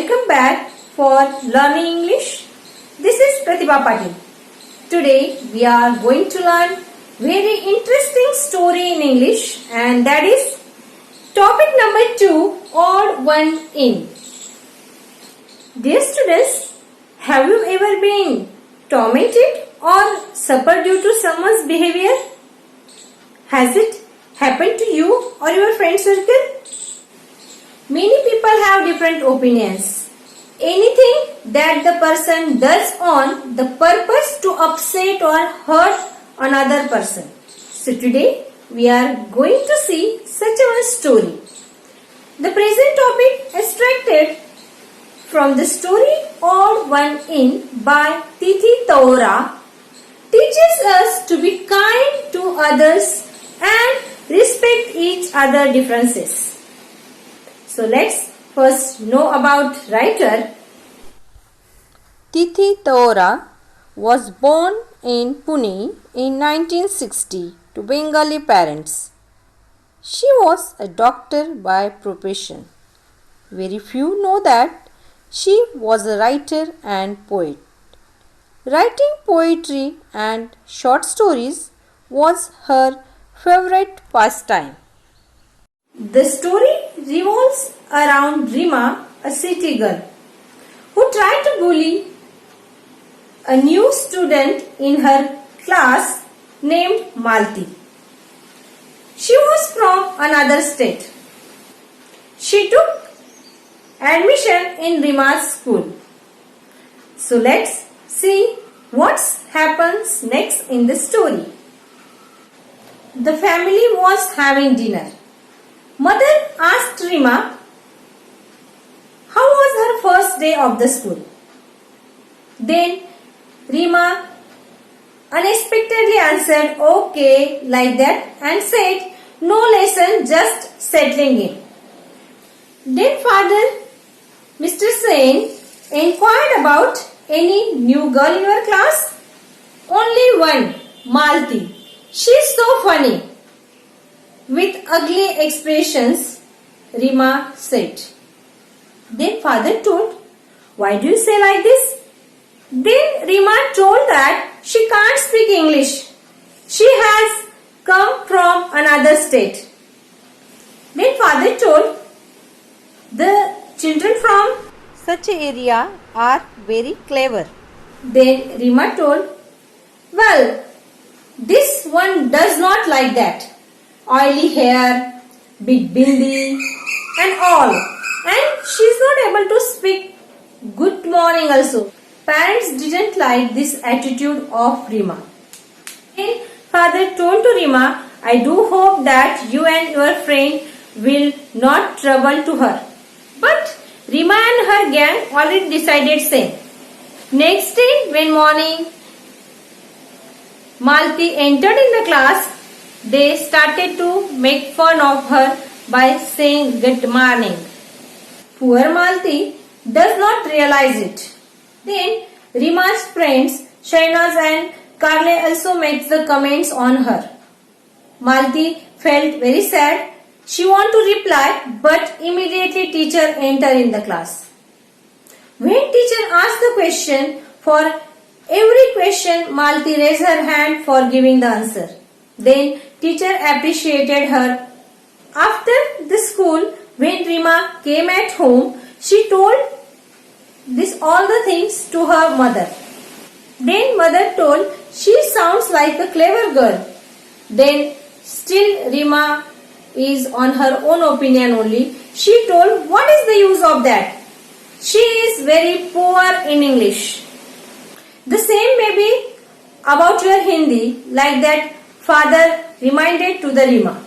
Welcome back for learning English. This is Pratibha Patil. Today we are going to learn very interesting story in English, and that is topic number 2, odd one in. Dear students, have you ever been tormented or suffered due to someone's behavior? Has it happened to you or your friend circle? Many people have different opinions. Anything that the person does on the purpose to upset or hurt another person. So today we are going to see such a story. The present topic extracted from the story Odd One In by Tithi Taora teaches us to be kind to others and respect each other differences. So let's first know about writer. Tithi Taora was born in Pune in 1960 to Bengali parents. She was a doctor by profession. Very few know that she was a writer and poet. Writing poetry and short stories was her favorite pastime. The story revolves around Rima, a city girl, who tried to bully a new student in her class named Malti. She was from another state. She took admission in Rima's school. So let's see what happens next in the story. The family was having dinner. Mother asked Rima how was her first day of the school. Then Rima unexpectedly answered okay like that and said no lesson, just settling in. Then father Mr. Sen inquired about any new girl in your class. Only one, Malti. She's so funny. With ugly expressions, Rima said. Then father told, why do you say like this? Then Rima told that she can't speak English. She has come from another state. Then father told, the children from Such an area are very clever. Then Rima told, well, this one does not like that. Oily hair, big bindi and all. And she is not able to speak good morning also. Parents didn't like this attitude of Rima. Then father told to Rima, I do hope that you and your friend will not trouble to her. But Rima and her gang already decided same. Next day when morning Malti entered in the class, they started to make fun of her by saying good morning. Poor Malti does not realize it. Then Rima's friends Shainaz and Carle also made the comments on her. Malti felt very sad. She wanted to reply, but immediately teacher entered in the class. When teacher asked the question, for every question Malti raised her hand for giving the answer. Then teacher appreciated her. After the school, when Rima came at home, she told all the things to her mother. Then mother told she sounds like a clever girl. Then still Rima is on her own opinion only. She told, what is the use of that? She is very poor in English. The same may be about your Hindi, like that father reminded to the Rima.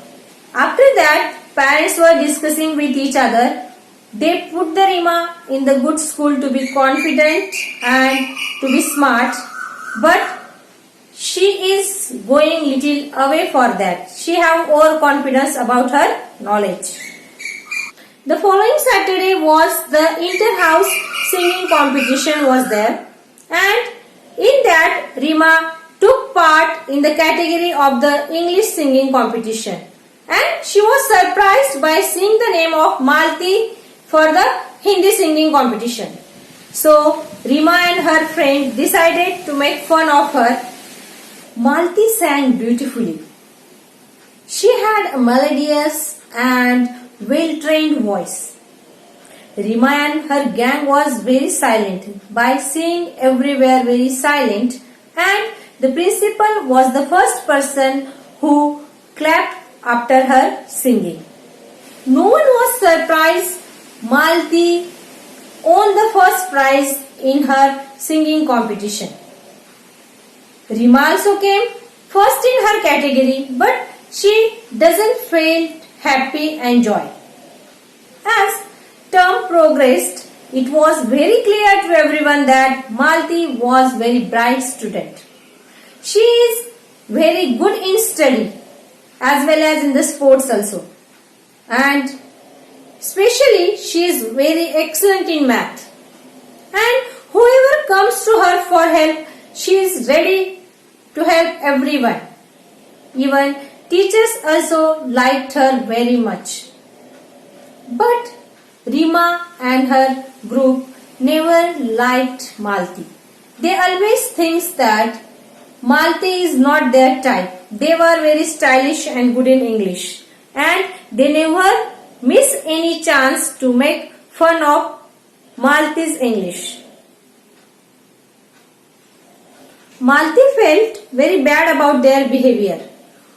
After that, parents were discussing with each other. They put the Rima in the good school to be confident and to be smart. But she is going little away for that. She have overconfidence about her knowledge. The following Saturday was the inter-house singing competition was there, and in that Rima took part in the category of the English singing competition, and she was surprised by seeing the name of Malti for the Hindi singing competition. So Rima and her friend decided to make fun of her. Malti sang beautifully. She had a melodious and well-trained voice. Rima and her gang was very silent, by saying everywhere very silent, and the principal was the first person who clapped after her singing. No one was surprised. Malti won the first prize in her singing competition. Rima also came first in her category, but she doesn't feel happy and joy. As term progressed, it was very clear to everyone that Malti was very bright student. She is very good in study as well as in the sports also. And especially she is very excellent in math. And whoever comes to her for help, she is ready to help everyone. Even teachers also liked her very much. But Rima and her group never liked Malti. They always think that Malti is not their type. They were very stylish and good in English, and they never miss any chance to make fun of Malti's English. Malti felt very bad about their behavior.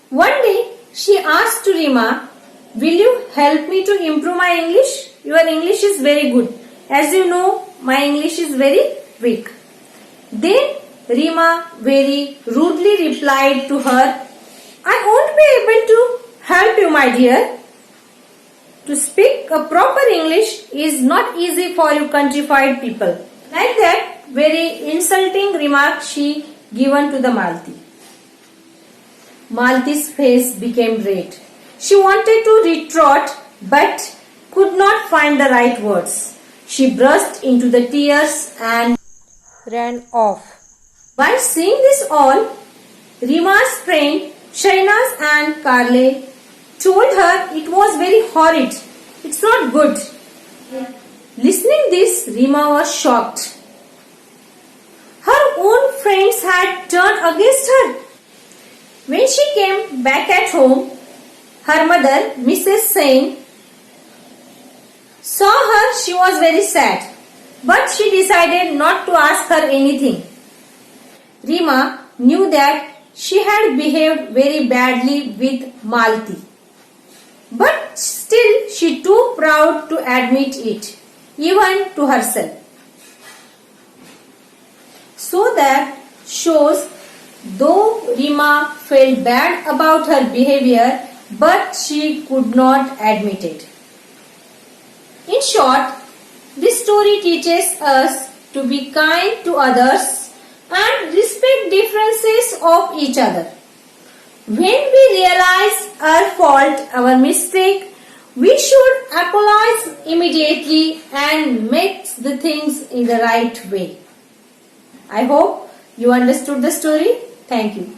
One day she asked to Rima, "Will you help me to improve my English? Your English is very good. As you know, my English is very weak." Then Rima very rudely replied to her, "I won't be able to help you, my dear. To speak a proper English is not easy for you countrified people." Like that, very insulting remark she given to the Malti. Malti's face became red. She wanted to retort but could not find the right words. She burst into the tears and ran off. While seeing this all, Rima's friend Shainaz and Carle told her it was very horrid. It's not good. Listening this, Rima was shocked. Her own friends had turned against her. When she came back at home, her mother, Mrs. Sain, saw her. She was very sad, but she decided not to ask her anything. Rima knew that she had behaved very badly with Malti, but still she too proud to admit it, even to herself. So that shows, though Rima felt bad about her behavior, but she could not admit it. In short, this story teaches us to be kind to others and respect differences of each other. When we realize our fault, our mistake, we should apologize immediately and make the things in the right way. I hope you understood the story. Thank you.